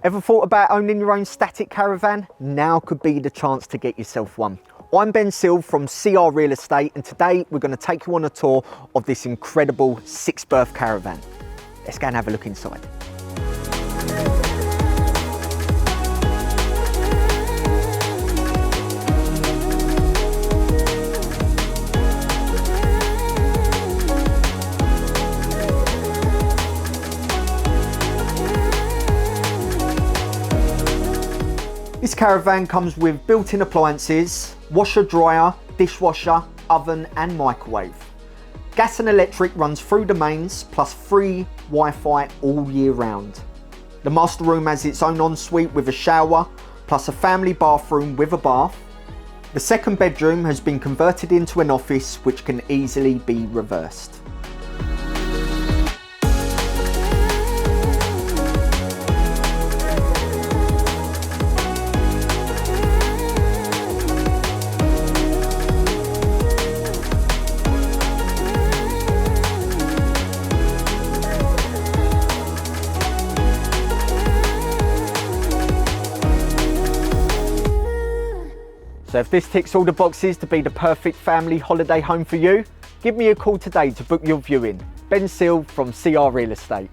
Ever thought about owning your own static caravan? Now could be the chance to get yourself one. I'm Ben Silv from CR Real Estate, and today we're going to take you on a tour of this incredible 6-berth caravan. Let's go and have a look inside. This caravan comes with built-in appliances, washer, dryer, dishwasher, oven and microwave. Gas and electric runs through the mains, plus free Wi-Fi all year round. The master room has its own ensuite with a shower, plus a family bathroom with a bath. The second bedroom has been converted into an office which can easily be reversed. So if this ticks all the boxes to be the perfect family holiday home for you, give me a call today to book your viewing. Ben Silv from CR Real Estate.